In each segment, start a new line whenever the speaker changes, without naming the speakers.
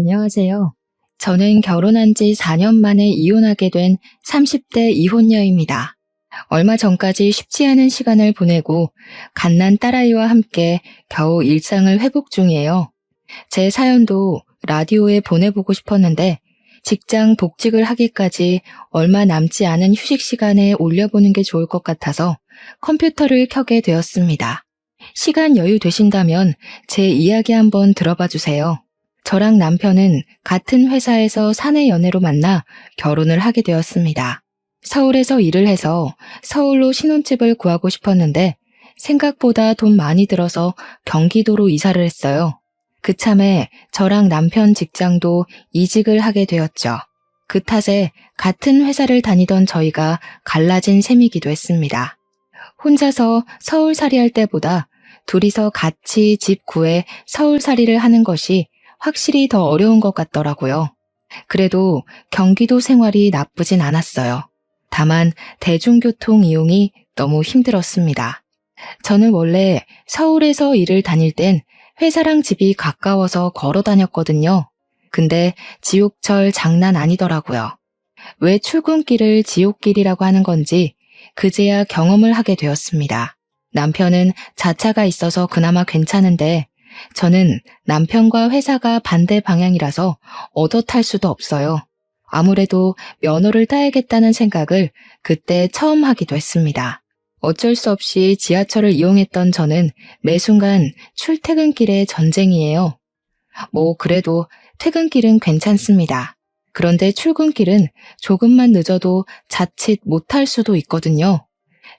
안녕하세요. 저는 결혼한 지 4년 만에 이혼하게 된 30대 이혼녀입니다. 얼마 전까지 쉽지 않은 시간을 보내고 갓난 딸아이와 함께 겨우 일상을 회복 중이에요. 제 사연도 라디오에 보내보고 싶었는데 직장 복직을 하기까지 얼마 남지 않은 휴식 시간에 올려보는 게 좋을 것 같아서 컴퓨터를 켜게 되었습니다. 시간 여유 되신다면 제 이야기 한번 들어봐 주세요. 저랑 남편은 같은 회사에서 사내 연애로 만나 결혼을 하게 되었습니다. 서울에서 일을 해서 서울로 신혼집을 구하고 싶었는데 생각보다 돈 많이 들어서 경기도로 이사를 했어요. 그참에 저랑 남편 직장도 이직을 하게 되었죠. 그 탓에 같은 회사를 다니던 저희가 갈라진 셈이기도 했습니다. 혼자서 서울살이 할 때보다 둘이서 같이 집 구해 서울살이를 하는 것이 확실히 더 어려운 것 같더라고요. 그래도 경기도 생활이 나쁘진 않았어요. 다만 대중교통 이용이 너무 힘들었습니다. 저는 원래 서울에서 일을 다닐 땐 회사랑 집이 가까워서 걸어 다녔거든요. 근데 지옥철 장난 아니더라고요. 왜 출근길을 지옥길이라고 하는 건지 그제야 경험을 하게 되었습니다. 남편은 자차가 있어서 그나마 괜찮은데 저는 남편과 회사가 반대 방향이라서 얻어 탈 수도 없어요. 아무래도 면허를 따야겠다는 생각을 그때 처음 하기도 했습니다. 어쩔 수 없이 지하철을 이용했던 저는 매 순간 출퇴근길의 전쟁이에요. 그래도 퇴근길은 괜찮습니다. 그런데 출근길은 조금만 늦어도 자칫 못할 수도 있거든요.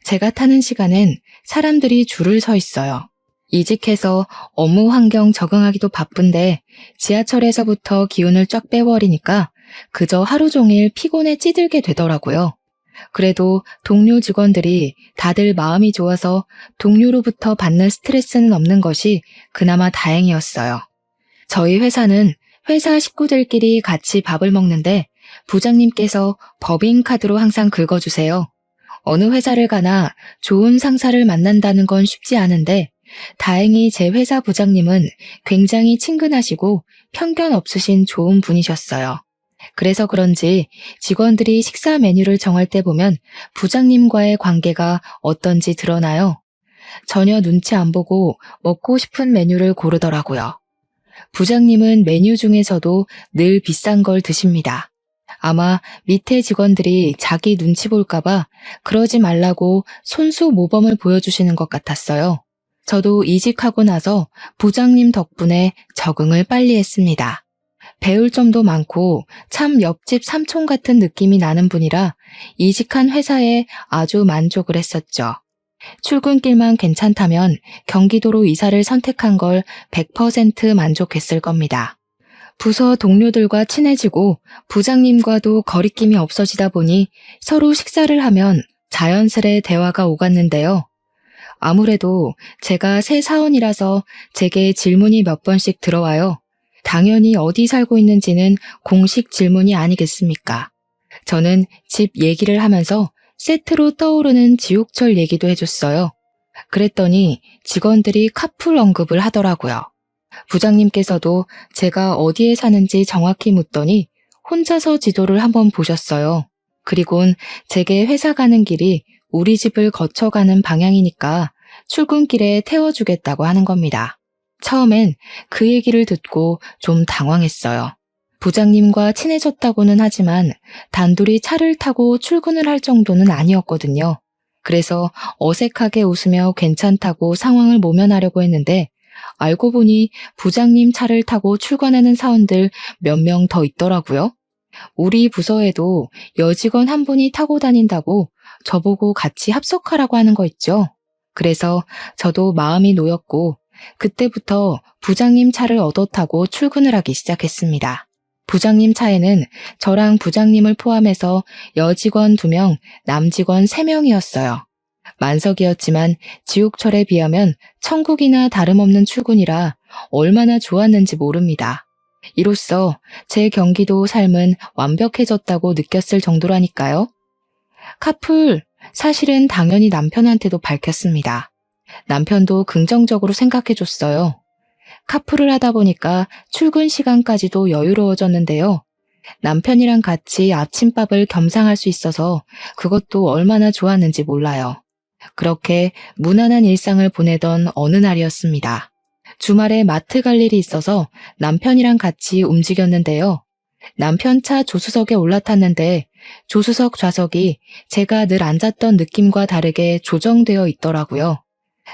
제가 타는 시간엔 사람들이 줄을 서 있어요. 이직해서 업무 환경 적응하기도 바쁜데 지하철에서부터 기운을 쫙 빼버리니까 그저 하루 종일 피곤에 찌들게 되더라고요. 그래도 동료 직원들이 다들 마음이 좋아서 동료로부터 받는 스트레스는 없는 것이 그나마 다행이었어요. 저희 회사는 회사 식구들끼리 같이 밥을 먹는데 부장님께서 법인카드로 항상 긁어주세요. 어느 회사를 가나 좋은 상사를 만난다는 건 쉽지 않은데 다행히 제 회사 부장님은 굉장히 친근하시고 편견 없으신 좋은 분이셨어요. 그래서 그런지 직원들이 식사 메뉴를 정할 때 보면 부장님과의 관계가 어떤지 드러나요. 전혀 눈치 안 보고 먹고 싶은 메뉴를 고르더라고요. 부장님은 메뉴 중에서도 늘 비싼 걸 드십니다. 아마 밑에 직원들이 자기 눈치 볼까봐 그러지 말라고 손수 모범을 보여주시는 것 같았어요. 저도 이직하고 나서 부장님 덕분에 적응을 빨리 했습니다. 배울 점도 많고 참 옆집 삼촌 같은 느낌이 나는 분이라 이직한 회사에 아주 만족을 했었죠. 출근길만 괜찮다면 경기도로 이사를 선택한 걸 100% 만족했을 겁니다. 부서 동료들과 친해지고 부장님과도 거리낌이 없어지다 보니 서로 식사를 하면 자연스레 대화가 오갔는데요. 아무래도 제가 새 사원이라서 제게 질문이 몇 번씩 들어와요. 당연히 어디 살고 있는지는 공식 질문이 아니겠습니까? 저는 집 얘기를 하면서 세트로 떠오르는 지옥철 얘기도 해줬어요. 그랬더니 직원들이 카풀 언급을 하더라고요. 부장님께서도 제가 어디에 사는지 정확히 묻더니 혼자서 지도를 한번 보셨어요. 그리곤 제게 회사 가는 길이 우리 집을 거쳐가는 방향이니까 출근길에 태워주겠다고 하는 겁니다. 처음엔 그 얘기를 듣고 좀 당황했어요. 부장님과 친해졌다고는 하지만 단둘이 차를 타고 출근을 할 정도는 아니었거든요. 그래서 어색하게 웃으며 괜찮다고 상황을 모면하려고 했는데 알고 보니 부장님 차를 타고 출근하는 사원들 몇 명 더 있더라고요. 우리 부서에도 여직원 한 분이 타고 다닌다고 저보고 같이 합석하라고 하는 거 있죠. 그래서 저도 마음이 놓였고 그때부터 부장님 차를 얻어 타고 출근을 하기 시작했습니다. 부장님 차에는 저랑 부장님을 포함해서 여직원 2명, 남직원 3명이었어요. 만석이었지만 지옥철에 비하면 천국이나 다름없는 출근이라 얼마나 좋았는지 모릅니다. 이로써 제 경기도 삶은 완벽해졌다고 느꼈을 정도라니까요. 카풀, 사실은 당연히 남편한테도 밝혔습니다. 남편도 긍정적으로 생각해줬어요. 카풀을 하다 보니까 출근 시간까지도 여유로워졌는데요. 남편이랑 같이 아침밥을 겸상할 수 있어서 그것도 얼마나 좋았는지 몰라요. 그렇게 무난한 일상을 보내던 어느 날이었습니다. 주말에 마트 갈 일이 있어서 남편이랑 같이 움직였는데요. 남편 차 조수석에 올라탔는데 조수석 좌석이 제가 늘 앉았던 느낌과 다르게 조정되어 있더라고요.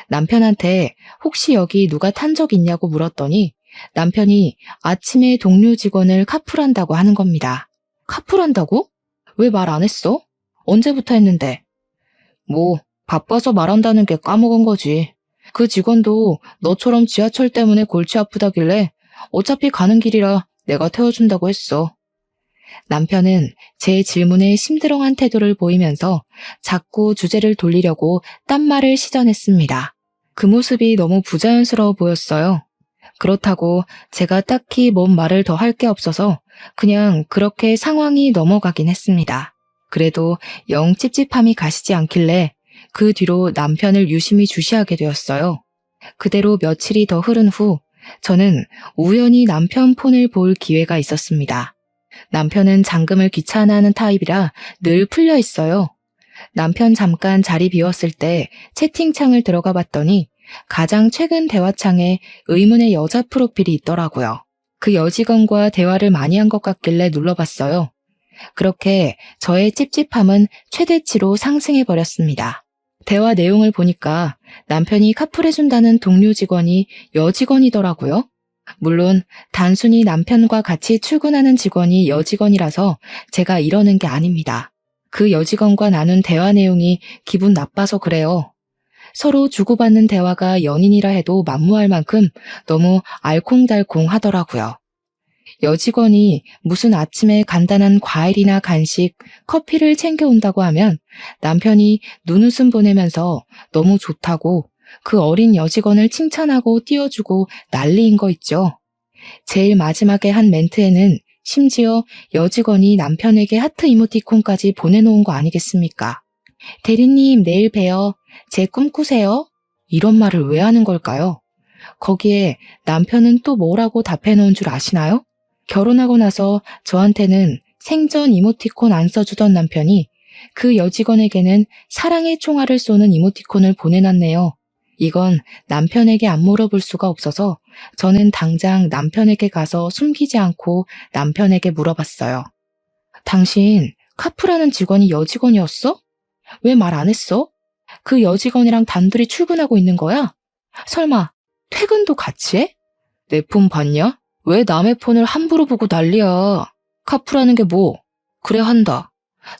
남편한테 혹시 여기 누가 탄 적 있냐고 물었더니 남편이 아침에 동료 직원을 카풀한다고 하는 겁니다. 카풀한다고? 왜 말 안 했어? 언제부터 했는데? 뭐, 바빠서 말한다는 게 까먹은 거지. 그 직원도 너처럼 지하철 때문에 골치 아프다길래 어차피 가는 길이라 내가 태워준다고 했어. 남편은 제 질문에 심드렁한 태도를 보이면서 자꾸 주제를 돌리려고 딴 말을 시전했습니다. 그 모습이 너무 부자연스러워 보였어요. 그렇다고 제가 딱히 뭔 말을 더 할 게 없어서 그냥 그렇게 상황이 넘어가긴 했습니다. 그래도 영 찝찝함이 가시지 않길래 그 뒤로 남편을 유심히 주시하게 되었어요. 그대로 며칠이 더 흐른 후 저는 우연히 남편 폰을 볼 기회가 있었습니다. 남편은 잠금을 귀찮아하는 타입이라 늘 풀려 있어요. 남편 잠깐 자리 비웠을 때 채팅창을 들어가 봤더니 가장 최근 대화창에 의문의 여자 프로필이 있더라고요. 그 여직원과 대화를 많이 한 것 같길래 눌러봤어요. 그렇게 저의 찝찝함은 최대치로 상승해버렸습니다. 대화 내용을 보니까 남편이 카풀해준다는 동료 직원이 여직원이더라고요. 물론 단순히 남편과 같이 출근하는 직원이 여직원이라서 제가 이러는 게 아닙니다. 그 여직원과 나눈 대화 내용이 기분 나빠서 그래요. 서로 주고받는 대화가 연인이라 해도 만무할 만큼 너무 알콩달콩 하더라고요. 여직원이 무슨 아침에 간단한 과일이나 간식, 커피를 챙겨온다고 하면 남편이 눈웃음 보내면서 너무 좋다고 그 어린 여직원을 칭찬하고 띄워주고 난리인 거 있죠. 제일 마지막에 한 멘트에는 심지어 여직원이 남편에게 하트 이모티콘까지 보내놓은 거 아니겠습니까? 대리님, 내일 봬요. 제 꿈꾸세요. 이런 말을 왜 하는 걸까요? 거기에 남편은 또 뭐라고 답해놓은 줄 아시나요? 결혼하고 나서 저한테는 생전 이모티콘 안 써주던 남편이 그 여직원에게는 사랑의 총알을 쏘는 이모티콘을 보내놨네요. 이건 남편에게 안 물어볼 수가 없어서 저는 당장 남편에게 가서 숨기지 않고 남편에게 물어봤어요. 당신 카풀하는 직원이 여직원이었어? 왜 말 안 했어? 그 여직원이랑 단둘이 출근하고 있는 거야? 설마 퇴근도 같이 해? 내 폰 봤냐? 왜 남의 폰을 함부로 보고 난리야? 카풀하는 게 뭐? 그래 한다.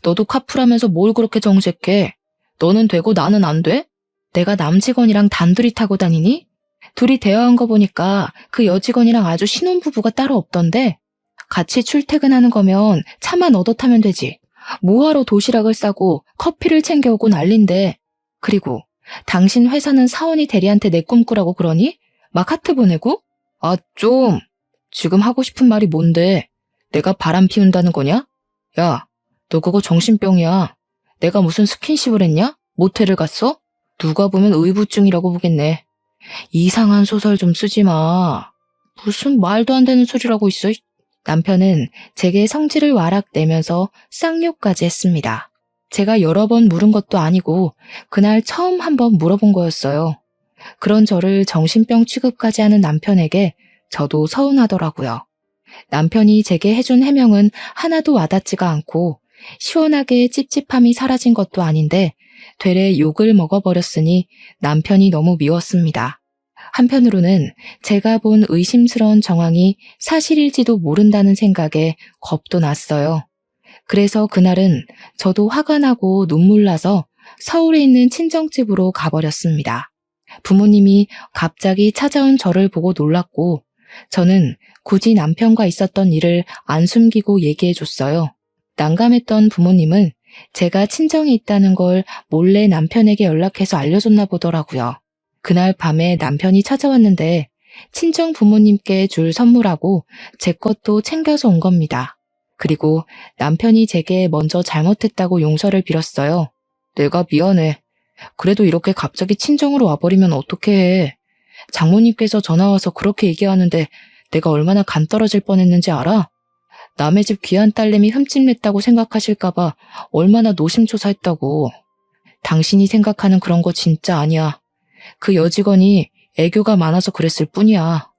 너도 카풀하면서 뭘 그렇게 정색해? 너는 되고 나는 안 돼? 내가 남 직원이랑 단둘이 타고 다니니? 둘이 대화한 거 보니까 그 여직원이랑 아주 신혼부부가 따로 없던데? 같이 출퇴근하는 거면 차만 얻어 타면 되지. 뭐하러 도시락을 싸고 커피를 챙겨오고 난린데. 그리고 당신 회사는 사원이 대리한테 내 꿈꾸라고 그러니? 막 하트 보내고? 아, 좀. 지금 하고 싶은 말이 뭔데? 내가 바람 피운다는 거냐? 야, 너 그거 정신병이야. 내가 무슨 스킨십을 했냐? 모텔을 갔어? 누가 보면 의부증이라고 보겠네. 이상한 소설 좀 쓰지 마. 무슨 말도 안 되는 소리라고 있어. 남편은 제게 성질을 와락 내면서 쌍욕까지 했습니다. 제가 여러 번 물은 것도 아니고 그날 처음 한번 물어본 거였어요. 그런 저를 정신병 취급까지 하는 남편에게 저도 서운하더라고요. 남편이 제게 해준 해명은 하나도 와닿지가 않고 시원하게 찝찝함이 사라진 것도 아닌데 되레 욕을 먹어버렸으니 남편이 너무 미웠습니다. 한편으로는 제가 본 의심스러운 정황이 사실일지도 모른다는 생각에 겁도 났어요. 그래서 그날은 저도 화가 나고 눈물 나서 서울에 있는 친정집으로 가버렸습니다. 부모님이 갑자기 찾아온 저를 보고 놀랐고 저는 굳이 남편과 있었던 일을 안 숨기고 얘기해줬어요. 난감했던 부모님은 제가 친정에 있다는 걸 몰래 남편에게 연락해서 알려줬나 보더라고요. 그날 밤에 남편이 찾아왔는데 친정 부모님께 줄 선물하고 제 것도 챙겨서 온 겁니다. 그리고 남편이 제게 먼저 잘못했다고 용서를 빌었어요. 내가 미안해. 그래도 이렇게 갑자기 친정으로 와버리면 어떡해. 장모님께서 전화와서 그렇게 얘기하는데 내가 얼마나 간 떨어질 뻔했는지 알아? 남의 집 귀한 딸내미 흠집냈다고 생각하실까봐 얼마나 노심초사했다고. 당신이 생각하는 그런 거 진짜 아니야. 그 여직원이 애교가 많아서 그랬을 뿐이야.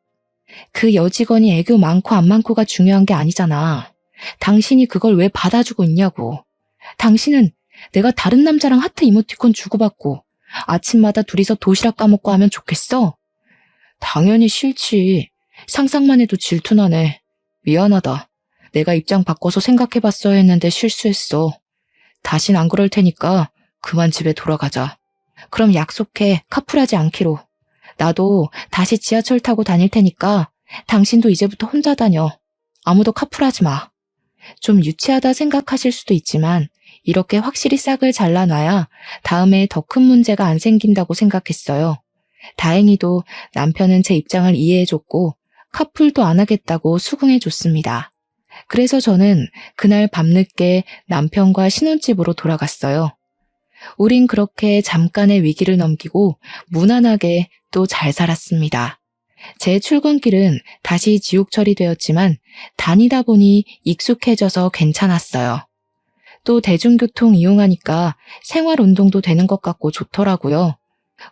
그 여직원이 애교 많고 안 많고가 중요한 게 아니잖아. 당신이 그걸 왜 받아주고 있냐고. 당신은 내가 다른 남자랑 하트 이모티콘 주고받고 아침마다 둘이서 도시락 까먹고 하면 좋겠어? 당연히 싫지. 상상만 해도 질투나네. 미안하다. 내가 입장 바꿔서 생각해봤어야 했는데 실수했어. 다신 안 그럴 테니까 그만 집에 돌아가자. 그럼 약속해. 카풀하지 않기로. 나도 다시 지하철 타고 다닐 테니까 당신도 이제부터 혼자 다녀. 아무도 카풀하지 마. 좀 유치하다 생각하실 수도 있지만 이렇게 확실히 싹을 잘라놔야 다음에 더 큰 문제가 안 생긴다고 생각했어요. 다행히도 남편은 제 입장을 이해해줬고 카풀도 안 하겠다고 수긍해줬습니다. 그래서 저는 그날 밤늦게 남편과 신혼집으로 돌아갔어요. 우린 그렇게 잠깐의 위기를 넘기고 무난하게 또 잘 살았습니다. 제 출근길은 다시 지옥철이 되었지만 다니다 보니 익숙해져서 괜찮았어요. 또 대중교통 이용하니까 생활 운동도 되는 것 같고 좋더라고요.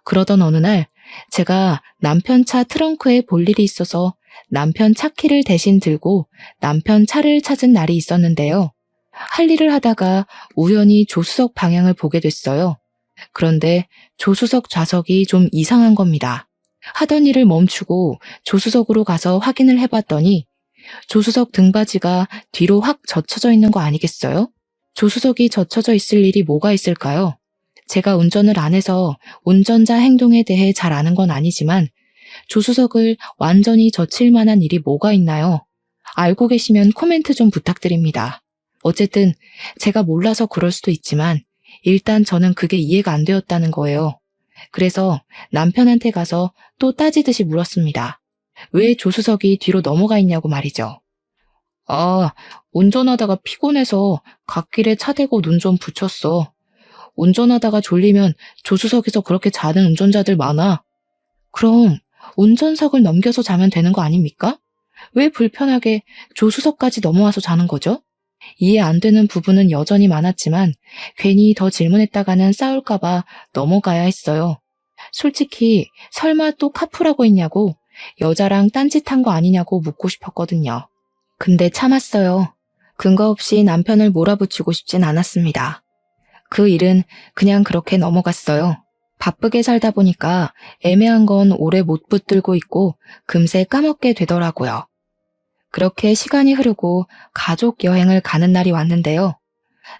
그러던 어느 날 제가 남편 차 트렁크에 볼 일이 있어서 남편 차 키를 대신 들고 남편 차를 찾은 날이 있었는데요. 할 일을 하다가 우연히 조수석 방향을 보게 됐어요. 그런데 조수석 좌석이 좀 이상한 겁니다. 하던 일을 멈추고 조수석으로 가서 확인을 해봤더니 조수석 등받이가 뒤로 확 젖혀져 있는 거 아니겠어요? 조수석이 젖혀져 있을 일이 뭐가 있을까요? 제가 운전을 안 해서 운전자 행동에 대해 잘 아는 건 아니지만 조수석을 완전히 젖힐 만한 일이 뭐가 있나요? 알고 계시면 코멘트 좀 부탁드립니다. 어쨌든 제가 몰라서 그럴 수도 있지만 일단 저는 그게 이해가 안 되었다는 거예요. 그래서 남편한테 가서 또 따지듯이 물었습니다. 왜 조수석이 뒤로 넘어가 있냐고 말이죠. 아, 운전하다가 피곤해서 갓길에 차 대고 눈 좀 붙였어. 운전하다가 졸리면 조수석에서 그렇게 자는 운전자들 많아. 그럼 운전석을 넘겨서 자면 되는 거 아닙니까? 왜 불편하게 조수석까지 넘어와서 자는 거죠? 이해 안 되는 부분은 여전히 많았지만 괜히 더 질문했다가는 싸울까봐 넘어가야 했어요. 솔직히 설마 또 카풀하고 있냐고 여자랑 딴짓한 거 아니냐고 묻고 싶었거든요. 근데 참았어요. 근거 없이 남편을 몰아붙이고 싶진 않았습니다. 그 일은 그냥 그렇게 넘어갔어요. 바쁘게 살다 보니까 애매한 건 오래 못 붙들고 있고 금세 까먹게 되더라고요. 그렇게 시간이 흐르고 가족 여행을 가는 날이 왔는데요.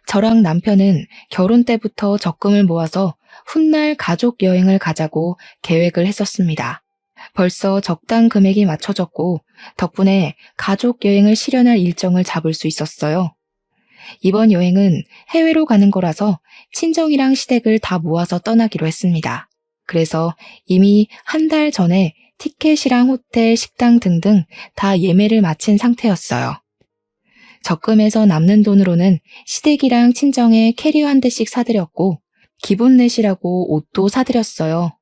저랑 남편은 결혼 때부터 적금을 모아서 훗날 가족 여행을 가자고 계획을 했었습니다. 벌써 적당 금액이 맞춰졌고 덕분에 가족 여행을 실현할 일정을 잡을 수 있었어요. 이번 여행은 해외로 가는 거라서 친정이랑 시댁을 다 모아서 떠나기로 했습니다. 그래서 이미 한 달 전에 티켓이랑 호텔, 식당 등등 다 예매를 마친 상태였어요. 적금에서 남는 돈으로는 시댁이랑 친정에 캐리어 한 대씩 사드렸고 기분 내시라고 옷도 사드렸어요.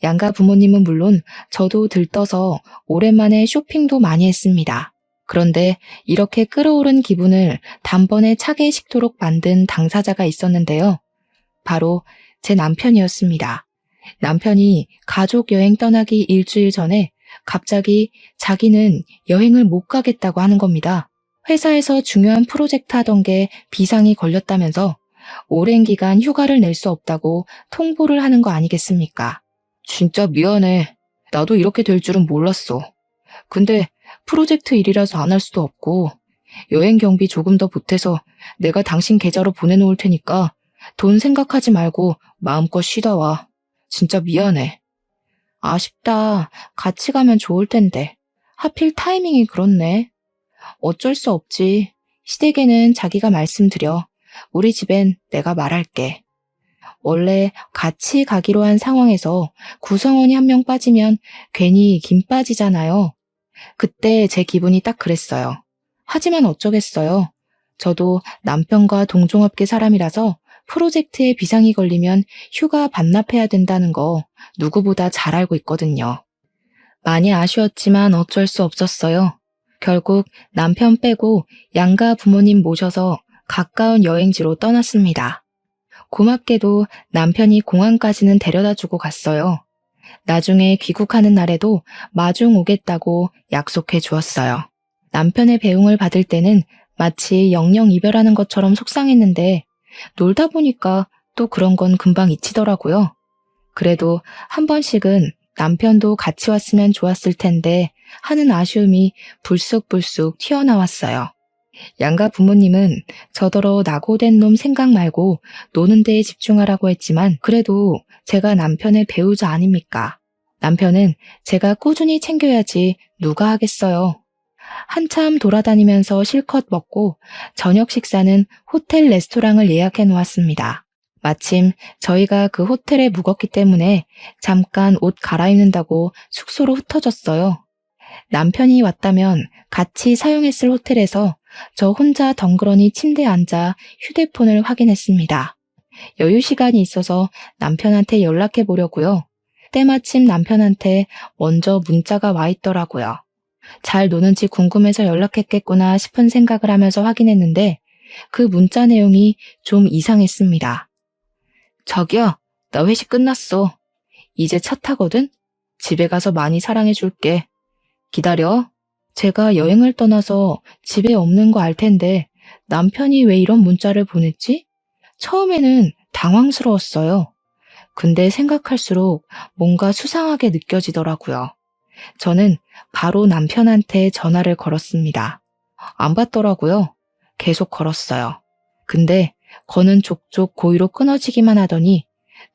양가 부모님은 물론 저도 들떠서 오랜만에 쇼핑도 많이 했습니다. 그런데 이렇게 끌어오른 기분을 단번에 차게 식도록 만든 당사자가 있었는데요. 바로 제 남편이었습니다. 남편이 가족 여행 떠나기 일주일 전에 갑자기 자기는 여행을 못 가겠다고 하는 겁니다. 회사에서 중요한 프로젝트 하던 게 비상이 걸렸다면서 오랜 기간 휴가를 낼 수 없다고 통보를 하는 거 아니겠습니까? 진짜 미안해. 나도 이렇게 될 줄은 몰랐어. 근데 프로젝트 일이라서 안 할 수도 없고 여행 경비 조금 더 보태서 내가 당신 계좌로 보내놓을 테니까 돈 생각하지 말고 마음껏 쉬다 와. 진짜 미안해. 아쉽다. 같이 가면 좋을 텐데. 하필 타이밍이 그렇네. 어쩔 수 없지. 시댁에는 자기가 말씀드려. 우리 집엔 내가 말할게. 원래 같이 가기로 한 상황에서 구성원이 한 명 빠지면 괜히 김 빠지잖아요. 그때 제 기분이 딱 그랬어요. 하지만 어쩌겠어요. 저도 남편과 동종업계 사람이라서 프로젝트에 비상이 걸리면 휴가 반납해야 된다는 거 누구보다 잘 알고 있거든요. 많이 아쉬웠지만 어쩔 수 없었어요. 결국 남편 빼고 양가 부모님 모셔서 가까운 여행지로 떠났습니다. 고맙게도 남편이 공항까지는 데려다 주고 갔어요. 나중에 귀국하는 날에도 마중 오겠다고 약속해 주었어요. 남편의 배웅을 받을 때는 마치 영영 이별하는 것처럼 속상했는데 놀다 보니까 또 그런 건 금방 잊히더라고요. 그래도 한 번씩은 남편도 같이 왔으면 좋았을 텐데 하는 아쉬움이 불쑥불쑥 튀어나왔어요. 양가 부모님은 저더러 낙오된 놈 생각 말고 노는 데에 집중하라고 했지만 그래도 제가 남편의 배우자 아닙니까? 남편은 제가 꾸준히 챙겨야지 누가 하겠어요. 한참 돌아다니면서 실컷 먹고 저녁 식사는 호텔 레스토랑을 예약해 놓았습니다. 마침 저희가 그 호텔에 묵었기 때문에 잠깐 옷 갈아입는다고 숙소로 흩어졌어요. 남편이 왔다면 같이 사용했을 호텔에서 저 혼자 덩그러니 침대에 앉아 휴대폰을 확인했습니다. 여유 시간이 있어서 남편한테 연락해 보려고요. 때마침 남편한테 먼저 문자가 와 있더라고요. 잘 노는지 궁금해서 연락했겠구나 싶은 생각을 하면서 확인했는데 그 문자 내용이 좀 이상했습니다. 저기요, 나 회식 끝났어. 이제 차 타거든? 집에 가서 많이 사랑해 줄게. 기다려. 제가 여행을 떠나서 집에 없는 거 알 텐데 남편이 왜 이런 문자를 보냈지? 처음에는 당황스러웠어요. 근데 생각할수록 뭔가 수상하게 느껴지더라고요. 저는 바로 남편한테 전화를 걸었습니다. 안 받더라고요. 계속 걸었어요. 근데 거는 족족 고의로 끊어지기만 하더니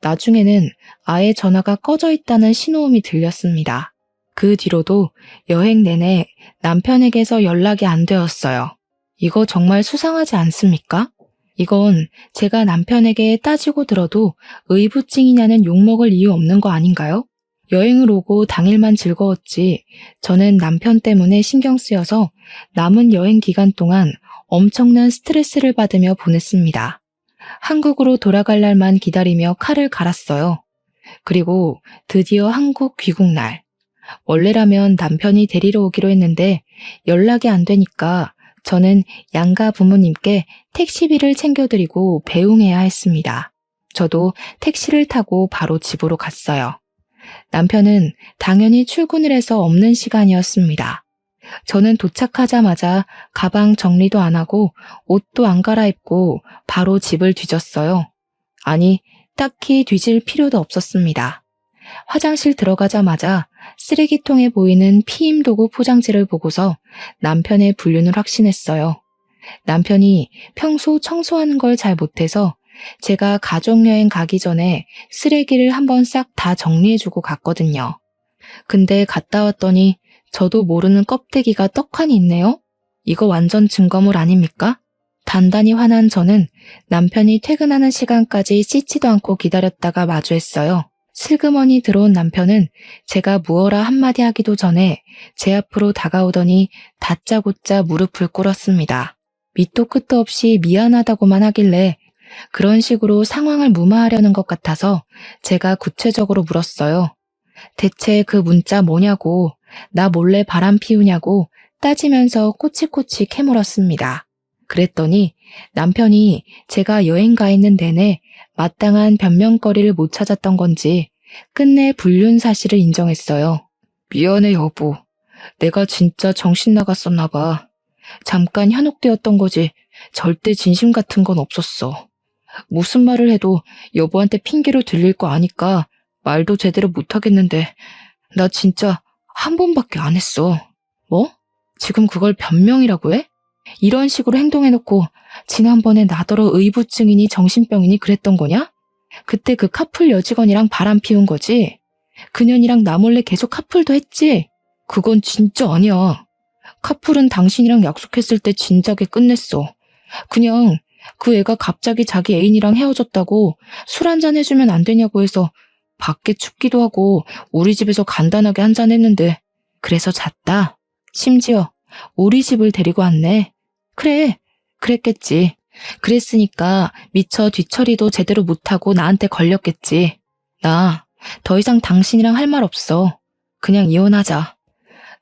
나중에는 아예 전화가 꺼져 있다는 신호음이 들렸습니다. 그 뒤로도 여행 내내 남편에게서 연락이 안 되었어요. 이거 정말 수상하지 않습니까? 이건 제가 남편에게 따지고 들어도 의부증이냐는 욕먹을 이유 없는 거 아닌가요? 여행을 오고 당일만 즐거웠지 저는 남편 때문에 신경 쓰여서 남은 여행 기간 동안 엄청난 스트레스를 받으며 보냈습니다. 한국으로 돌아갈 날만 기다리며 칼을 갈았어요. 그리고 드디어 한국 귀국날. 원래라면 남편이 데리러 오기로 했는데 연락이 안 되니까 저는 양가 부모님께 택시비를 챙겨드리고 배웅해야 했습니다. 저도 택시를 타고 바로 집으로 갔어요. 남편은 당연히 출근을 해서 없는 시간이었습니다. 저는 도착하자마자 가방 정리도 안 하고 옷도 안 갈아입고 바로 집을 뒤졌어요. 아니, 딱히 뒤질 필요도 없었습니다. 화장실 들어가자마자 쓰레기통에 보이는 피임 도구 포장지를 보고서 남편의 불륜을 확신했어요. 남편이 평소 청소하는 걸 잘 못해서 제가 가족여행 가기 전에 쓰레기를 한번 싹 다 정리해주고 갔거든요. 근데 갔다 왔더니 저도 모르는 껍데기가 떡하니 있네요? 이거 완전 증거물 아닙니까? 단단히 화난 저는 남편이 퇴근하는 시간까지 씻지도 않고 기다렸다가 마주했어요. 슬그머니 들어온 남편은 제가 무어라 한마디 하기도 전에 제 앞으로 다가오더니 다짜고짜 무릎을 꿇었습니다. 밑도 끝도 없이 미안하다고만 하길래 그런 식으로 상황을 무마하려는 것 같아서 제가 구체적으로 물었어요. 대체 그 문자 뭐냐고, 나 몰래 바람 피우냐고 따지면서 꼬치꼬치 캐물었습니다. 그랬더니 남편이 제가 여행 가 있는 내내 마땅한 변명거리를 못 찾았던 건지 끝내 불륜 사실을 인정했어요. 미안해 여보. 내가 진짜 정신 나갔었나 봐. 잠깐 현혹되었던 거지 절대 진심 같은 건 없었어. 무슨 말을 해도 여보한테 핑계로 들릴 거 아니까 말도 제대로 못하겠는데 나 진짜 한 번밖에 안 했어. 뭐? 지금 그걸 변명이라고 해? 이런 식으로 행동해놓고 지난번에 나더러 의부증이니 정신병이니 그랬던 거냐? 그때 그 카풀 여직원이랑 바람 피운 거지? 그년이랑 나 몰래 계속 카풀도 했지? 그건 진짜 아니야. 카풀은 당신이랑 약속했을 때 진작에 끝냈어. 그냥 그 애가 갑자기 자기 애인이랑 헤어졌다고 술 한잔 해주면 안 되냐고 해서 밖에 춥기도 하고 우리 집에서 간단하게 한잔 했는데 그래서 잤다. 심지어 우리 집을 데리고 왔네. 그래, 그랬겠지. 그랬으니까 미처 뒤처리도 제대로 못하고 나한테 걸렸겠지. 나 더 이상 당신이랑 할 말 없어. 그냥 이혼하자.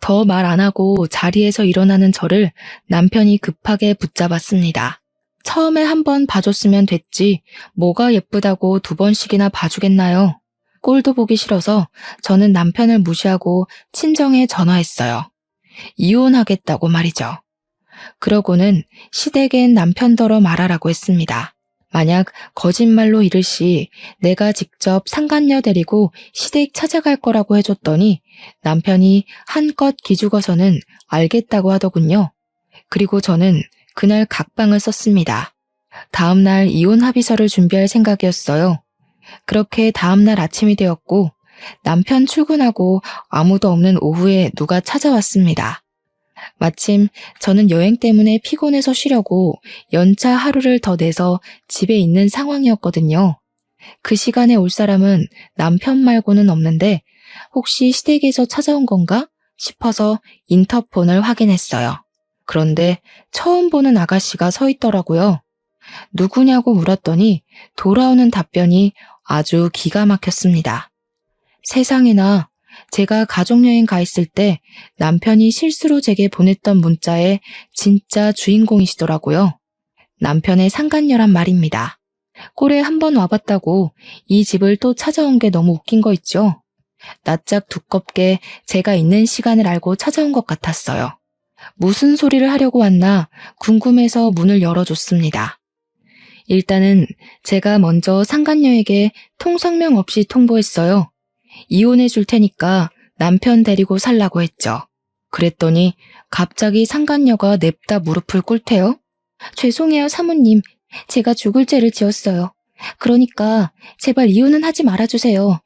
더 말 안 하고 자리에서 일어나는 저를 남편이 급하게 붙잡았습니다. 처음에 한 번 봐줬으면 됐지 뭐가 예쁘다고 두 번씩이나 봐주겠나요? 꼴도 보기 싫어서 저는 남편을 무시하고 친정에 전화했어요. 이혼하겠다고 말이죠. 그러고는 시댁엔 남편더러 말하라고 했습니다. 만약 거짓말로 이를 시 내가 직접 상간녀 데리고 시댁 찾아갈 거라고 해줬더니 남편이 한껏 기죽어서는 알겠다고 하더군요. 그리고 저는 그날 각방을 썼습니다. 다음날 이혼 합의서를 준비할 생각이었어요. 그렇게 다음날 아침이 되었고 남편 출근하고 아무도 없는 오후에 누가 찾아왔습니다. 마침 저는 여행 때문에 피곤해서 쉬려고 연차 하루를 더 내서 집에 있는 상황이었거든요. 그 시간에 올 사람은 남편 말고는 없는데 혹시 시댁에서 찾아온 건가 싶어서 인터폰을 확인했어요. 그런데 처음 보는 아가씨가 서 있더라고요. 누구냐고 물었더니 돌아오는 답변이 아주 기가 막혔습니다. 세상에나 제가 가족여행 가 있을 때 남편이 실수로 제게 보냈던 문자의 진짜 주인공이시더라고요. 남편의 상간녀란 말입니다. 꼴에 한 번 와봤다고 이 집을 또 찾아온 게 너무 웃긴 거 있죠? 낯짝 두껍게 제가 있는 시간을 알고 찾아온 것 같았어요. 무슨 소리를 하려고 왔나 궁금해서 문을 열어줬습니다. 일단은 제가 먼저 상간녀에게 통성명 없이 통보했어요. 이혼해 줄 테니까 남편 데리고 살라고 했죠. 그랬더니 갑자기 상간녀가 냅다 무릎을 꿇대요. 죄송해요, 사모님. 제가 죽을 죄를 지었어요. 그러니까 제발 이혼은 하지 말아주세요.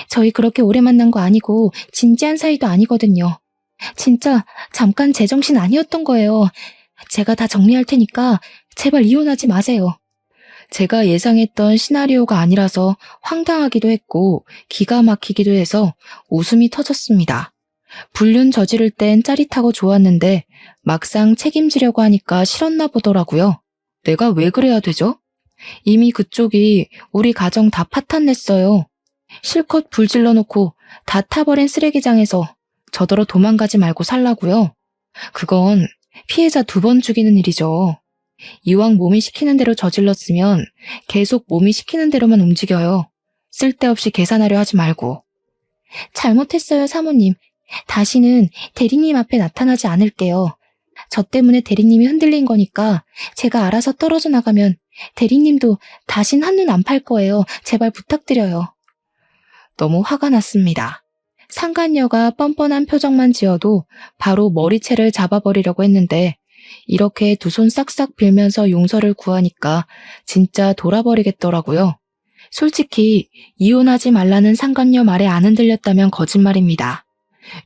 저희 그렇게 오래 만난 거 아니고 진지한 사이도 아니거든요. 진짜 잠깐 제정신 아니었던 거예요. 제가 다 정리할 테니까 제발 이혼하지 마세요. 제가 예상했던 시나리오가 아니라서 황당하기도 했고 기가 막히기도 해서 웃음이 터졌습니다. 불륜 저지를 땐 짜릿하고 좋았는데 막상 책임지려고 하니까 싫었나 보더라고요. 내가 왜 그래야 되죠? 이미 그쪽이 우리 가정 다 파탄냈어요. 실컷 불 질러놓고 다 타버린 쓰레기장에서 저더러 도망가지 말고 살라고요. 그건 피해자 2번 죽이는 일이죠. 이왕 몸이 시키는 대로 저질렀으면 계속 몸이 시키는 대로만 움직여요. 쓸데없이 계산하려 하지 말고. 잘못했어요, 사모님. 다시는 대리님 앞에 나타나지 않을게요. 저 때문에 대리님이 흔들린 거니까 제가 알아서 떨어져 나가면 대리님도 다신 한눈 안 팔 거예요. 제발 부탁드려요. 너무 화가 났습니다. 상간녀가 뻔뻔한 표정만 지어도 바로 머리채를 잡아버리려고 했는데 이렇게 두 손 싹싹 빌면서 용서를 구하니까 진짜 돌아버리겠더라고요. 솔직히 이혼하지 말라는 상간녀 말에 안 흔들렸다면 거짓말입니다.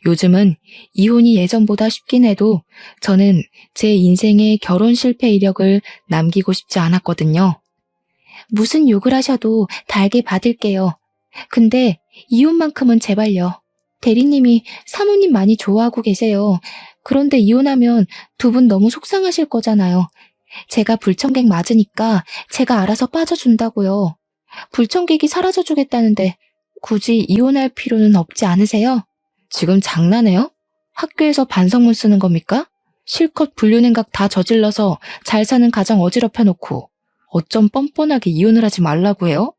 요즘은 이혼이 예전보다 쉽긴 해도 저는 제 인생의 결혼 실패 이력을 남기고 싶지 않았거든요. 무슨 욕을 하셔도 달게 받을게요. 근데 이혼만큼은 제발요. 대리님이 사모님 많이 좋아하고 계세요. 그런데 이혼하면 두 분 너무 속상하실 거잖아요. 제가 불청객 맞으니까 제가 알아서 빠져준다고요. 불청객이 사라져주겠다는데 굳이 이혼할 필요는 없지 않으세요? 지금 장난해요? 학교에서 반성문 쓰는 겁니까? 실컷 불륜행각 다 저질러서 잘 사는 가정 어지럽혀 놓고 어쩜 뻔뻔하게 이혼을 하지 말라고 해요?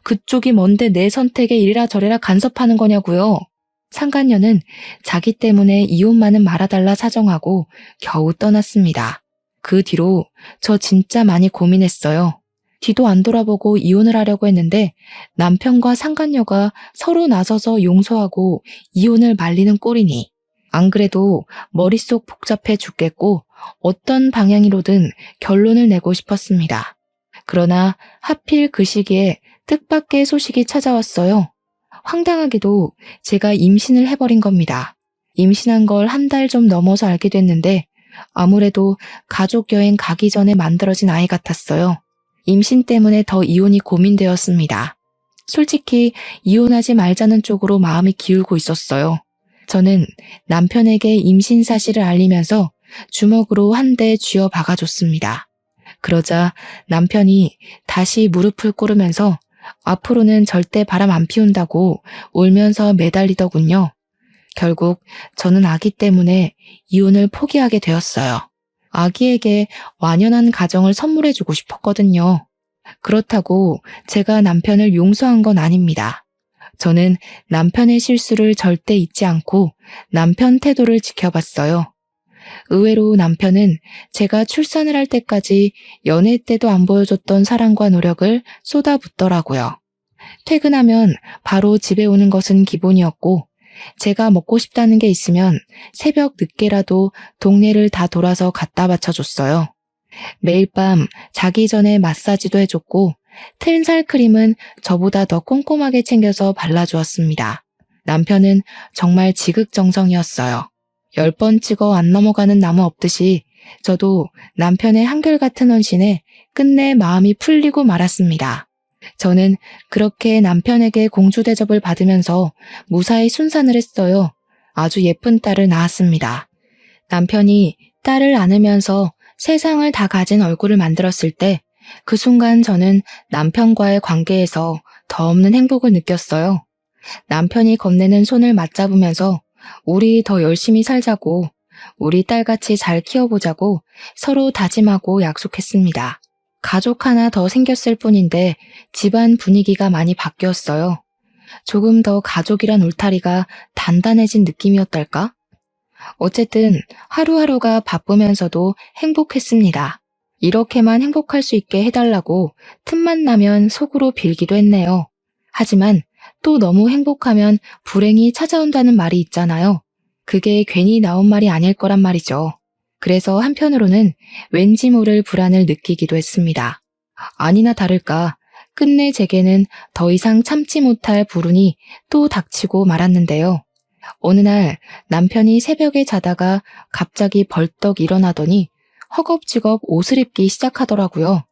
그쪽이 뭔데 내 선택에 이래라 저래라 간섭하는 거냐고요. 상간녀는 자기 때문에 이혼만은 말아달라 사정하고 겨우 떠났습니다. 그 뒤로 저 진짜 많이 고민했어요. 뒤도 안 돌아보고 이혼을 하려고 했는데 남편과 상간녀가 서로 나서서 용서하고 이혼을 말리는 꼴이니 안 그래도 머릿속 복잡해 죽겠고 어떤 방향으로든 결론을 내고 싶었습니다. 그러나 하필 그 시기에 뜻밖의 소식이 찾아왔어요. 황당하게도 제가 임신을 해버린 겁니다. 임신한 걸 한 달 좀 넘어서 알게 됐는데 아무래도 가족 여행 가기 전에 만들어진 아이 같았어요. 임신 때문에 더 이혼이 고민되었습니다. 솔직히 이혼하지 말자는 쪽으로 마음이 기울고 있었어요. 저는 남편에게 임신 사실을 알리면서 주먹으로 한 대 쥐어 박아줬습니다. 그러자 남편이 다시 무릎을 꿇으면서 앞으로는 절대 바람 안 피운다고 울면서 매달리더군요. 결국 저는 아기 때문에 이혼을 포기하게 되었어요. 아기에게 완연한 가정을 선물해주고 싶었거든요. 그렇다고 제가 남편을 용서한 건 아닙니다. 저는 남편의 실수를 절대 잊지 않고 남편 태도를 지켜봤어요. 의외로 남편은 제가 출산을 할 때까지 연애 때도 안 보여줬던 사랑과 노력을 쏟아붓더라고요. 퇴근하면 바로 집에 오는 것은 기본이었고, 제가 먹고 싶다는 게 있으면 새벽 늦게라도 동네를 다 돌아서 갖다 바쳐줬어요. 매일 밤 자기 전에 마사지도 해줬고, 틀살 크림은 저보다 더 꼼꼼하게 챙겨서 발라주었습니다. 남편은 정말 지극정성이었어요. 10번 찍어 안 넘어가는 나무 없듯이 저도 남편의 한결같은 헌신에 끝내 마음이 풀리고 말았습니다. 저는 그렇게 남편에게 공주 대접을 받으면서 무사히 순산을 했어요. 아주 예쁜 딸을 낳았습니다. 남편이 딸을 안으면서 세상을 다 가진 얼굴을 만들었을 때 그 순간 저는 남편과의 관계에서 더 없는 행복을 느꼈어요. 남편이 건네는 손을 맞잡으면서 우리 더 열심히 살자고, 우리 딸같이 잘 키워보자고 서로 다짐하고 약속했습니다. 가족 하나 더 생겼을 뿐인데 집안 분위기가 많이 바뀌었어요. 조금 더 가족이란 울타리가 단단해진 느낌이었달까? 어쨌든 하루하루가 바쁘면서도 행복했습니다. 이렇게만 행복할 수 있게 해달라고 틈만 나면 속으로 빌기도 했네요. 하지만 또 너무 행복하면 불행이 찾아온다는 말이 있잖아요. 그게 괜히 나온 말이 아닐 거란 말이죠. 그래서 한편으로는 왠지 모를 불안을 느끼기도 했습니다. 아니나 다를까 끝내 제게는 더 이상 참지 못할 불운이 또 닥치고 말았는데요. 어느 날 남편이 새벽에 자다가 갑자기 벌떡 일어나더니 허겁지겁 옷을 입기 시작하더라고요.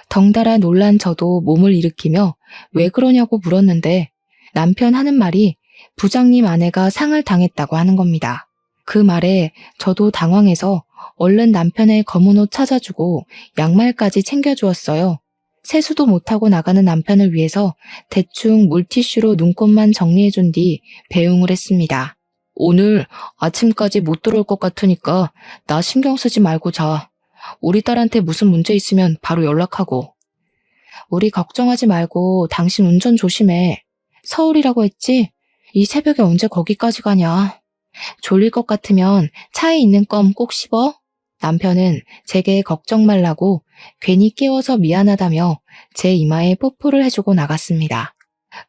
덩달아 놀란 저도 몸을 일으키며 왜 그러냐고 물었는데 남편 하는 말이 부장님 아내가 상을 당했다고 하는 겁니다. 그 말에 저도 당황해서 얼른 남편의 검은 옷 찾아주고 양말까지 챙겨주었어요. 세수도 못하고 나가는 남편을 위해서 대충 물티슈로 눈곱만 정리해준 뒤 배웅을 했습니다. 오늘 아침까지 못 들어올 것 같으니까 나 신경 쓰지 말고 자. 우리 딸한테 무슨 문제 있으면 바로 연락하고. 우리 걱정하지 말고 당신 운전 조심해. 서울이라고 했지? 이 새벽에 언제 거기까지 가냐. 졸릴 것 같으면 차에 있는 껌 꼭 씹어. 남편은 제게 걱정 말라고 괜히 깨워서 미안하다며 제 이마에 뽀뽀를 해주고 나갔습니다.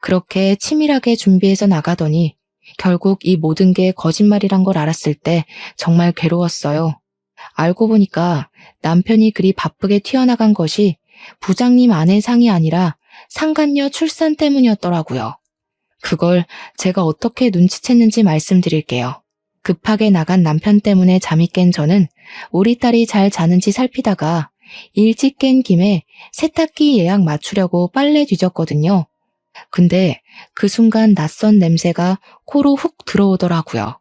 그렇게 치밀하게 준비해서 나가더니 결국 이 모든 게 거짓말이란 걸 알았을 때 정말 괴로웠어요. 알고 보니까 남편이 그리 바쁘게 튀어나간 것이 부장님 아내 상이 아니라 상간녀 출산 때문이었더라고요. 그걸 제가 어떻게 눈치챘는지 말씀드릴게요. 급하게 나간 남편 때문에 잠이 깬 저는 우리 딸이 잘 자는지 살피다가 일찍 깬 김에 세탁기 예약 맞추려고 빨래 뒤졌거든요. 근데 그 순간 낯선 냄새가 코로 훅 들어오더라고요.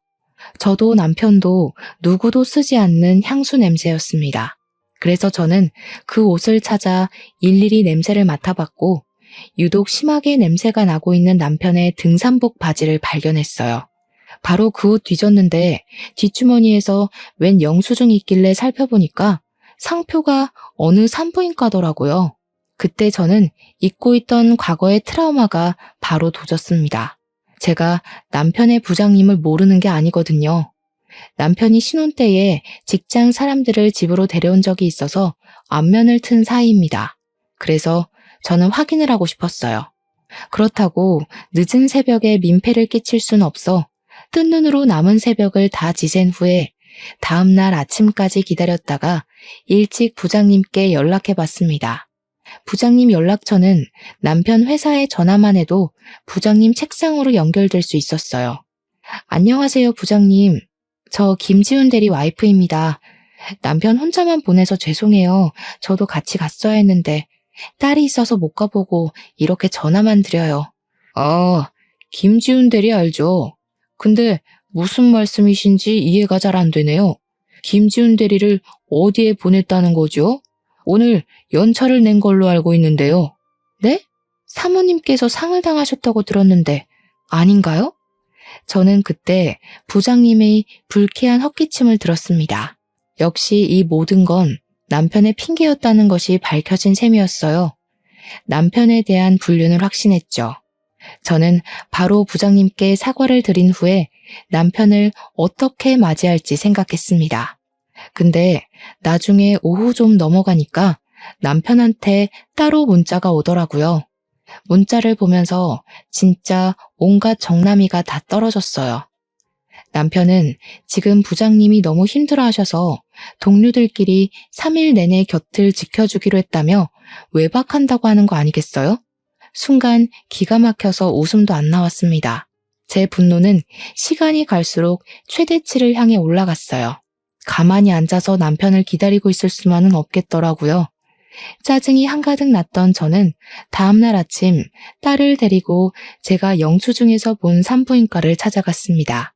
저도 남편도 누구도 쓰지 않는 향수 냄새였습니다. 그래서 저는 그 옷을 찾아 일일이 냄새를 맡아봤고 유독 심하게 냄새가 나고 있는 남편의 등산복 바지를 발견했어요. 바로 그 옷 뒤졌는데 뒷주머니에서 웬 영수증이 있길래 살펴보니까 상표가 어느 산부인과더라고요. 그때 저는 잊고 있던 과거의 트라우마가 바로 도졌습니다. 제가 남편의 부장님을 모르는 게 아니거든요. 남편이 신혼 때에 직장 사람들을 집으로 데려온 적이 있어서 안면을 튼 사이입니다. 그래서 저는 확인을 하고 싶었어요. 그렇다고 늦은 새벽에 민폐를 끼칠 순 없어 뜬 눈으로 남은 새벽을 다 지샌 후에 다음날 아침까지 기다렸다가 일찍 부장님께 연락해봤습니다. 부장님 연락처는 남편 회사에 전화만 해도 부장님 책상으로 연결될 수 있었어요. 안녕하세요, 부장님. 저 김지훈 대리 와이프입니다. 남편 혼자만 보내서 죄송해요. 저도 같이 갔어야 했는데 딸이 있어서 못 가보고 이렇게 전화만 드려요. 아, 김지훈 대리 알죠? 근데 무슨 말씀이신지 이해가 잘 안 되네요. 김지훈 대리를 어디에 보냈다는 거죠? 오늘 연차를 낸 걸로 알고 있는데요. 네? 사모님께서 상을 당하셨다고 들었는데 아닌가요? 저는 그때 부장님의 불쾌한 헛기침을 들었습니다. 역시 이 모든 건 남편의 핑계였다는 것이 밝혀진 셈이었어요. 남편에 대한 불륜을 확신했죠. 저는 바로 부장님께 사과를 드린 후에 남편을 어떻게 맞이할지 생각했습니다. 근데 나중에 오후 좀 넘어가니까 남편한테 따로 문자가 오더라고요. 문자를 보면서 진짜 온갖 정남이가 다 떨어졌어요. 남편은 지금 부장님이 너무 힘들어하셔서 동료들끼리 3일 내내 곁을 지켜주기로 했다며 외박한다고 하는 거 아니겠어요? 순간 기가 막혀서 웃음도 안 나왔습니다. 제 분노는 시간이 갈수록 최대치를 향해 올라갔어요. 가만히 앉아서 남편을 기다리고 있을 수만은 없겠더라고요. 짜증이 한가득 났던 저는 다음날 아침 딸을 데리고 제가 영수증에서 본 산부인과를 찾아갔습니다.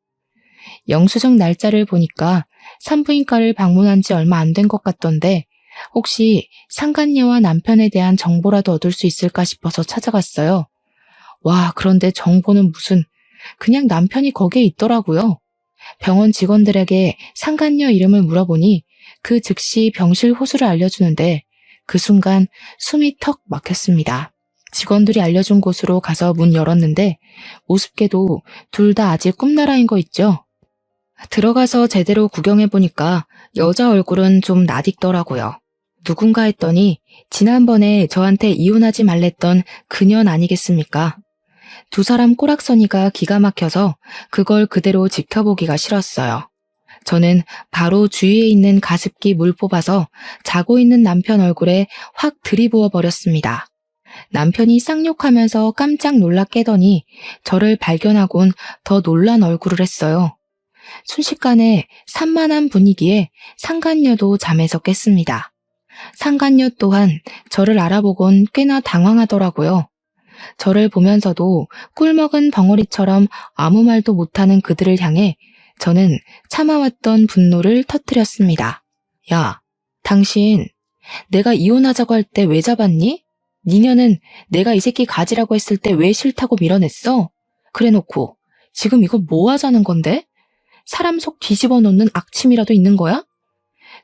영수증 날짜를 보니까 산부인과를 방문한 지 얼마 안 된 것 같던데 혹시 상간녀와 남편에 대한 정보라도 얻을 수 있을까 싶어서 찾아갔어요. 와, 그런데 정보는 무슨 그냥 남편이 거기에 있더라고요. 병원 직원들에게 상간녀 이름을 물어보니 그 즉시 병실 호수를 알려주는데 그 순간 숨이 턱 막혔습니다. 직원들이 알려준 곳으로 가서 문 열었는데 우습게도 둘 다 아직 꿈나라인 거 있죠? 들어가서 제대로 구경해보니까 여자 얼굴은 좀 낯익더라고요. 누군가 했더니 지난번에 저한테 이혼하지 말랬던 그년 아니겠습니까? 두 사람 꼬락서니가 기가 막혀서 그걸 그대로 지켜보기가 싫었어요. 저는 바로 주위에 있는 가습기 물 뽑아서 자고 있는 남편 얼굴에 확 들이부어 버렸습니다. 남편이 쌍욕하면서 깜짝 놀라 깨더니 저를 발견하곤 더 놀란 얼굴을 했어요. 순식간에 산만한 분위기에 상간녀도 잠에서 깼습니다. 상간녀 또한 저를 알아보곤 꽤나 당황하더라고요. 저를 보면서도 꿀먹은 벙어리처럼 아무 말도 못하는 그들을 향해 저는 참아왔던 분노를 터뜨렸습니다. 야, 당신 내가 이혼하자고 할 때 왜 잡았니? 니녀는 내가 이 새끼 가지라고 했을 때 왜 싫다고 밀어냈어? 그래놓고 지금 이거 뭐 하자는 건데? 사람 속 뒤집어 놓는 악취미라도 있는 거야?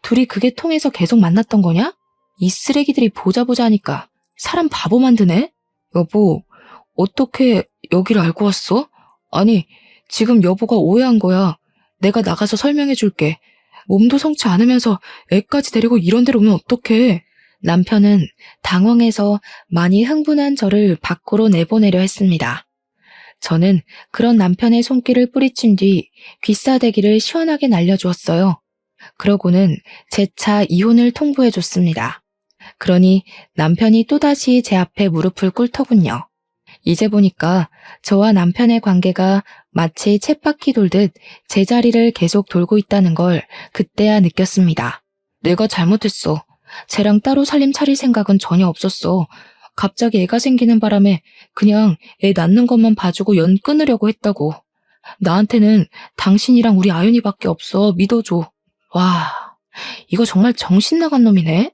둘이 그게 통해서 계속 만났던 거냐? 이 쓰레기들이 보자 하니까 사람 바보 만드네? 여보, 어떻게 여기를 알고 왔어? 아니, 지금 여보가 오해한 거야. 내가 나가서 설명해 줄게. 몸도 성치 않으면서 애까지 데리고 이런 데로 오면 어떡해? 남편은 당황해서 많이 흥분한 저를 밖으로 내보내려 했습니다. 저는 그런 남편의 손길을 뿌리친 뒤 귀싸대기를 시원하게 날려주었어요. 그러고는 제 차 이혼을 통보해 줬습니다. 그러니 남편이 또다시 제 앞에 무릎을 꿇더군요. 이제 보니까 저와 남편의 관계가 마치 쳇바퀴 돌듯 제자리를 계속 돌고 있다는 걸 그때야 느꼈습니다. 내가 잘못했어. 쟤랑 따로 살림 차릴 생각은 전혀 없었어. 갑자기 애가 생기는 바람에 그냥 애 낳는 것만 봐주고 연 끊으려고 했다고. 나한테는 당신이랑 우리 아윤이밖에 없어. 믿어줘. 와, 이거 정말 정신 나간 놈이네.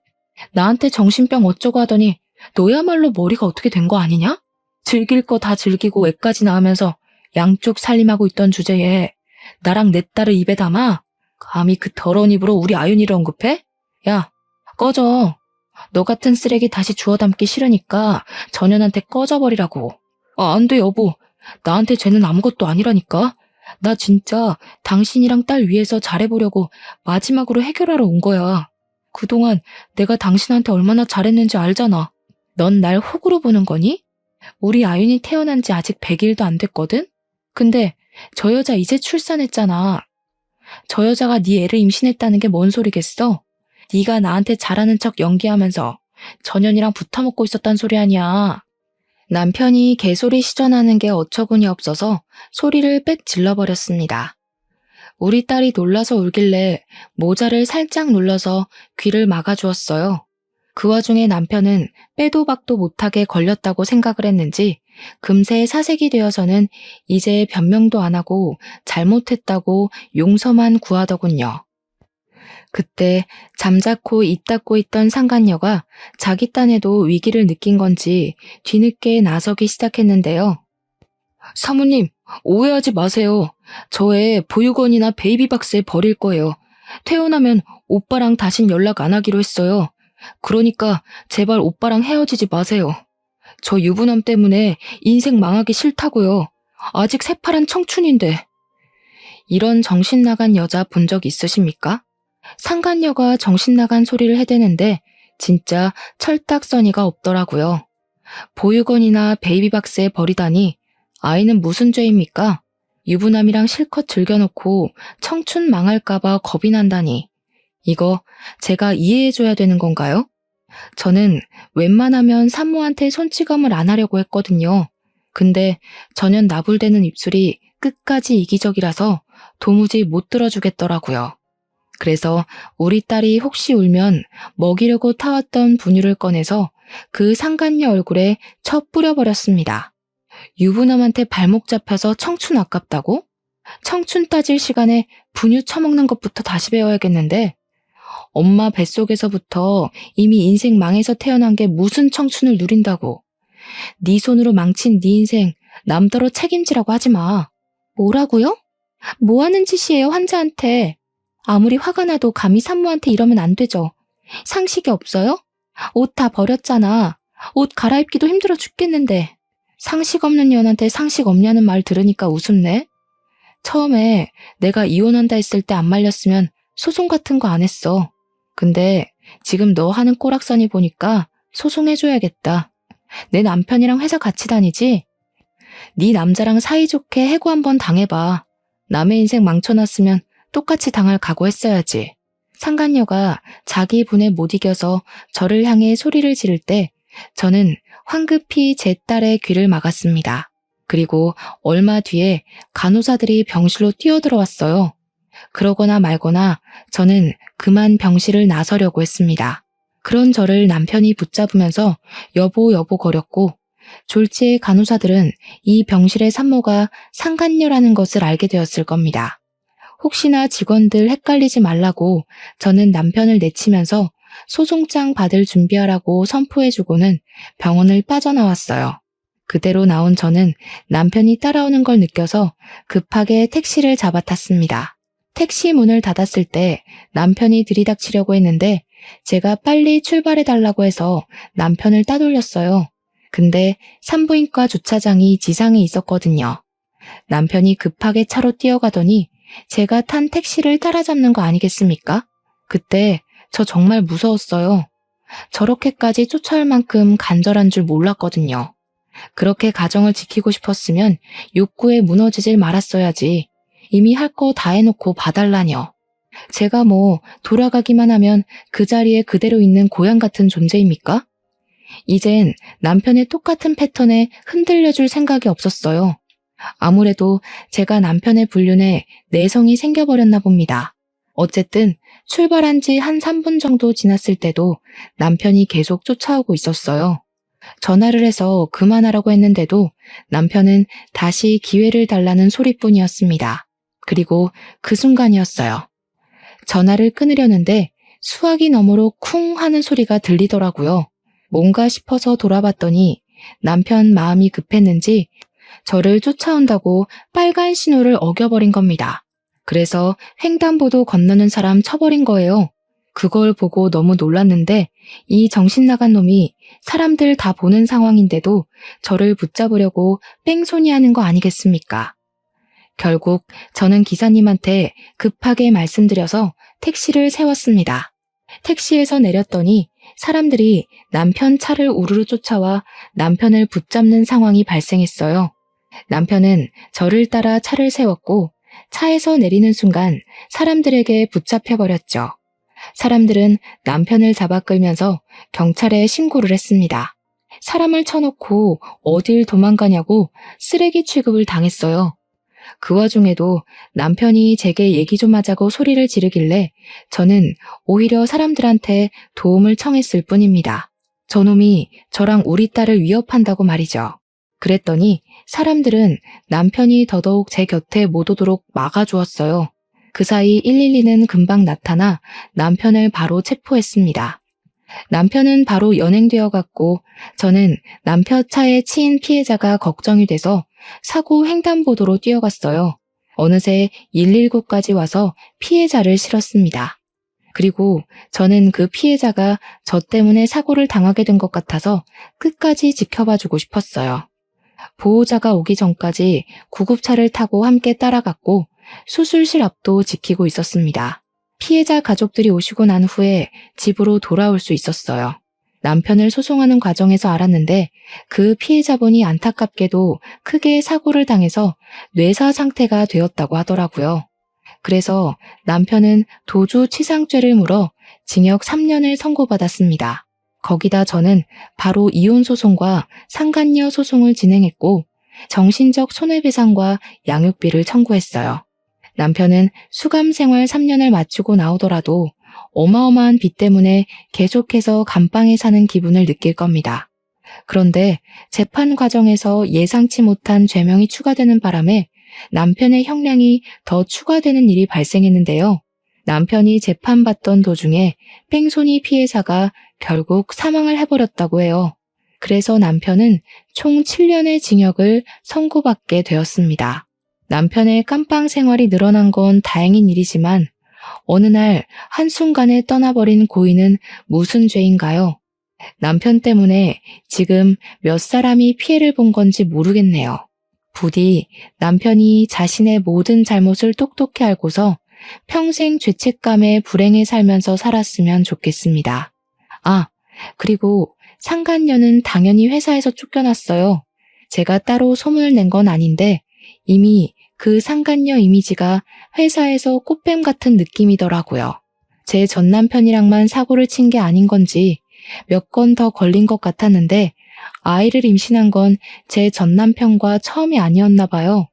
나한테 정신병 어쩌고 하더니 너야말로 머리가 어떻게 된 거 아니냐? 즐길 거 다 즐기고 애까지 낳으면서 양쪽 살림하고 있던 주제에 나랑 내 딸을 입에 담아? 감히 그 더러운 입으로 우리 아윤이를 언급해? 야, 꺼져. 너 같은 쓰레기 다시 주워 담기 싫으니까 전현한테 꺼져버리라고. 안 돼, 여보. 나한테 쟤는 아무것도 아니라니까. 나 진짜 당신이랑 딸 위해서 잘해보려고 마지막으로 해결하러 온 거야. 그동안 내가 당신한테 얼마나 잘했는지 알잖아. 넌 날 호구로 보는 거니? 우리 아윤이 태어난 지 아직 100일도 안 됐거든? 근데 저 여자 이제 출산했잖아. 저 여자가 네 애를 임신했다는 게 뭔 소리겠어? 네가 나한테 잘하는 척 연기하면서 전현이랑 붙어먹고 있었단 소리 아니야. 남편이 개소리 시전하는 게 어처구니 없어서 소리를 빽 질러버렸습니다. 우리 딸이 놀라서 울길래 모자를 살짝 눌러서 귀를 막아주었어요. 그 와중에 남편은 빼도 박도 못하게 걸렸다고 생각을 했는지 금세 사색이 되어서는 이제 변명도 안 하고 잘못했다고 용서만 구하더군요. 그때 잠자코 입 닫고 있던 상간녀가 자기 딴에도 위기를 느낀 건지 뒤늦게 나서기 시작했는데요. 사모님, 오해하지 마세요. 저 애 보육원이나 베이비박스에 버릴 거예요. 태어나면 오빠랑 다신 연락 안 하기로 했어요. 그러니까 제발 오빠랑 헤어지지 마세요. 저 유부남 때문에 인생 망하기 싫다고요. 아직 새파란 청춘인데. 이런 정신 나간 여자 본 적 있으십니까? 상간녀가 정신 나간 소리를 해대는데 진짜 철딱서니가 없더라고요. 보육원이나 베이비박스에 버리다니 아이는 무슨 죄입니까? 유부남이랑 실컷 즐겨놓고 청춘 망할까봐 겁이 난다니. 이거 제가 이해해줘야 되는 건가요? 저는 웬만하면 산모한테 손찌검을 안 하려고 했거든요. 근데 전혀 나불대는 입술이 끝까지 이기적이라서 도무지 못 들어주겠더라고요. 그래서 우리 딸이 혹시 울면 먹이려고 타왔던 분유를 꺼내서 그 상간녀 얼굴에 쳐 뿌려버렸습니다. 유부남한테 발목 잡혀서 청춘 아깝다고? 청춘 따질 시간에 분유 처먹는 것부터 다시 배워야겠는데 엄마 뱃속에서부터 이미 인생 망해서 태어난 게 무슨 청춘을 누린다고. 네 손으로 망친 네 인생 남더러 책임지라고 하지 마. 뭐라고요? 뭐 하는 짓이에요, 환자한테. 아무리 화가 나도 감히 산모한테 이러면 안 되죠. 상식이 없어요? 옷 다 버렸잖아. 옷 갈아입기도 힘들어 죽겠는데. 상식 없는 년한테 상식 없냐는 말 들으니까 우습네. 처음에 내가 이혼한다 했을 때 안 말렸으면 소송 같은 거 안 했어. 근데 지금 너 하는 꼬락서니 보니까 소송해줘야겠다. 내 남편이랑 회사 같이 다니지? 네 남자랑 사이좋게 해고 한번 당해봐. 남의 인생 망쳐놨으면 똑같이 당할 각오했어야지. 상간녀가 자기 분에 못 이겨서 저를 향해 소리를 지를 때 저는 황급히 제 딸의 귀를 막았습니다. 그리고 얼마 뒤에 간호사들이 병실로 뛰어들어왔어요. 그러거나 말거나 저는 그만 병실을 나서려고 했습니다. 그런 저를 남편이 붙잡으면서 여보 여보 거렸고 졸지에 간호사들은 이 병실의 산모가 상간녀라는 것을 알게 되었을 겁니다. 혹시나 직원들 헷갈리지 말라고 저는 남편을 내치면서 소송장 받을 준비하라고 선포해주고는 병원을 빠져나왔어요. 그대로 나온 저는 남편이 따라오는 걸 느껴서 급하게 택시를 잡아탔습니다. 택시 문을 닫았을 때 남편이 들이닥치려고 했는데 제가 빨리 출발해달라고 해서 남편을 따돌렸어요. 근데 산부인과 주차장이 지상에 있었거든요. 남편이 급하게 차로 뛰어가더니 제가 탄 택시를 따라잡는 거 아니겠습니까? 그때 저 정말 무서웠어요. 저렇게까지 쫓아올 만큼 간절한 줄 몰랐거든요. 그렇게 가정을 지키고 싶었으면 욕구에 무너지질 말았어야지. 이미 할 거 다 해놓고 봐달라뇨. 제가 뭐 돌아가기만 하면 그 자리에 그대로 있는 고양 같은 존재입니까? 이젠 남편의 똑같은 패턴에 흔들려줄 생각이 없었어요. 아무래도 제가 남편의 불륜에 내성이 생겨버렸나 봅니다. 어쨌든 출발한 지 한 3분 정도 지났을 때도 남편이 계속 쫓아오고 있었어요. 전화를 해서 그만하라고 했는데도 남편은 다시 기회를 달라는 소리뿐이었습니다. 그리고 그 순간이었어요. 전화를 끊으려는데 수화기 너머로 쿵 하는 소리가 들리더라고요. 뭔가 싶어서 돌아봤더니 남편 마음이 급했는지 저를 쫓아온다고 빨간 신호를 어겨버린 겁니다. 그래서 횡단보도 건너는 사람 쳐버린 거예요. 그걸 보고 너무 놀랐는데 이 정신나간 놈이 사람들 다 보는 상황인데도 저를 붙잡으려고 뺑소니하는 거 아니겠습니까? 결국 저는 기사님한테 급하게 말씀드려서 택시를 세웠습니다. 택시에서 내렸더니 사람들이 남편 차를 우르르 쫓아와 남편을 붙잡는 상황이 발생했어요. 남편은 저를 따라 차를 세웠고 차에서 내리는 순간 사람들에게 붙잡혀버렸죠. 사람들은 남편을 잡아 끌면서 경찰에 신고를 했습니다. 사람을 쳐놓고 어딜 도망가냐고 쓰레기 취급을 당했어요. 그 와중에도 남편이 제게 얘기 좀 하자고 소리를 지르길래 저는 오히려 사람들한테 도움을 청했을 뿐입니다. 저놈이 저랑 우리 딸을 위협한다고 말이죠. 그랬더니 사람들은 남편이 더더욱 제 곁에 못 오도록 막아주었어요. 그 사이 112는 금방 나타나 남편을 바로 체포했습니다. 남편은 바로 연행되어 갔고 저는 남편 차에 치인 피해자가 걱정이 돼서 사고 횡단보도로 뛰어갔어요. 어느새 119까지 와서 피해자를 실었습니다. 그리고 저는 그 피해자가 저 때문에 사고를 당하게 된 것 같아서 끝까지 지켜봐주고 싶었어요. 보호자가 오기 전까지 구급차를 타고 함께 따라갔고 수술실 앞도 지키고 있었습니다. 피해자 가족들이 오시고 난 후에 집으로 돌아올 수 있었어요. 남편을 소송하는 과정에서 알았는데 그 피해자분이 안타깝게도 크게 사고를 당해서 뇌사 상태가 되었다고 하더라고요. 그래서 남편은 도주치상죄를 물어 징역 3년을 선고받았습니다. 거기다 저는 바로 이혼 소송과 상간녀 소송을 진행했고 정신적 손해배상과 양육비를 청구했어요. 남편은 수감 생활 3년을 마치고 나오더라도 어마어마한 빚 때문에 계속해서 감방에 사는 기분을 느낄 겁니다. 그런데 재판 과정에서 예상치 못한 죄명이 추가되는 바람에 남편의 형량이 더 추가되는 일이 발생했는데요. 남편이 재판받던 도중에 뺑소니 피해자가 결국 사망을 해버렸다고 해요. 그래서 남편은 총 7년의 징역을 선고받게 되었습니다. 남편의 깜빵 생활이 늘어난 건 다행인 일이지만 어느 날 한순간에 떠나버린 고인은 무슨 죄인가요? 남편 때문에 지금 몇 사람이 피해를 본 건지 모르겠네요. 부디 남편이 자신의 모든 잘못을 똑똑히 알고서 평생 죄책감에 불행해 살면서 살았으면 좋겠습니다. 그리고 상간녀는 당연히 회사에서 쫓겨났어요. 제가 따로 소문을 낸 건 아닌데 이미 그 상간녀 이미지가 회사에서 꽃뱀 같은 느낌이더라고요. 제 전 남편이랑만 사고를 친 게 아닌 건지 몇 건 더 걸린 것 같았는데 아이를 임신한 건 제 전 남편과 처음이 아니었나 봐요.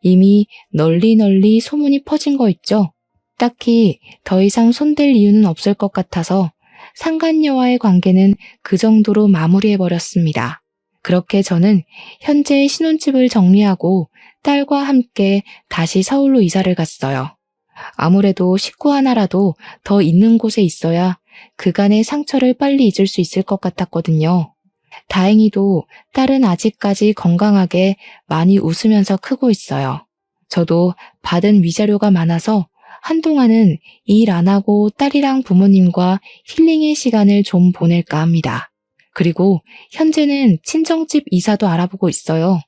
이미 널리 소문이 퍼진 거 있죠? 딱히 더 이상 손댈 이유는 없을 것 같아서 상간녀와의 관계는 그 정도로 마무리해버렸습니다. 그렇게 저는 현재 신혼집을 정리하고 딸과 함께 다시 서울로 이사를 갔어요. 아무래도 식구 하나라도 더 있는 곳에 있어야 그간의 상처를 빨리 잊을 수 있을 것 같았거든요. 다행히도 딸은 아직까지 건강하게 많이 웃으면서 크고 있어요. 저도 받은 위자료가 많아서 한동안은 일 안 하고 딸이랑 부모님과 힐링의 시간을 좀 보낼까 합니다. 그리고 현재는 친정집 이사도 알아보고 있어요.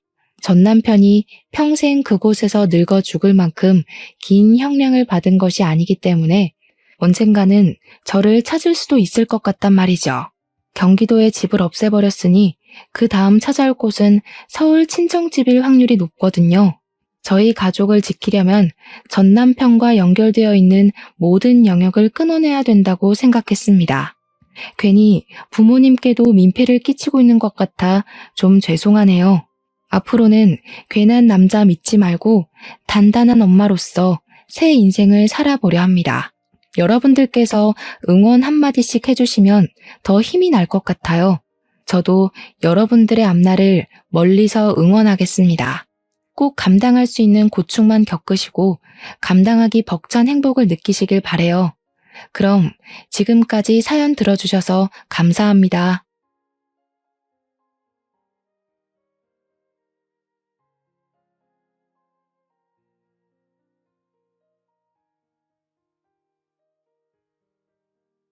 전 남편이 평생 그곳에서 늙어 죽을 만큼 긴 형량을 받은 것이 아니기 때문에 언젠가는 저를 찾을 수도 있을 것 같단 말이죠. 경기도에 집을 없애버렸으니 그 다음 찾아올 곳은 서울 친정집일 확률이 높거든요. 저희 가족을 지키려면 전 남편과 연결되어 있는 모든 영역을 끊어내야 된다고 생각했습니다. 괜히 부모님께도 민폐를 끼치고 있는 것 같아 좀 죄송하네요. 앞으로는 괜한 남자 믿지 말고 단단한 엄마로서 새 인생을 살아보려 합니다. 여러분들께서 응원 한마디씩 해주시면 더 힘이 날 것 같아요. 저도 여러분들의 앞날을 멀리서 응원하겠습니다. 꼭 감당할 수 있는 고충만 겪으시고 감당하기 벅찬 행복을 느끼시길 바래요. 그럼 지금까지 사연 들어주셔서 감사합니다.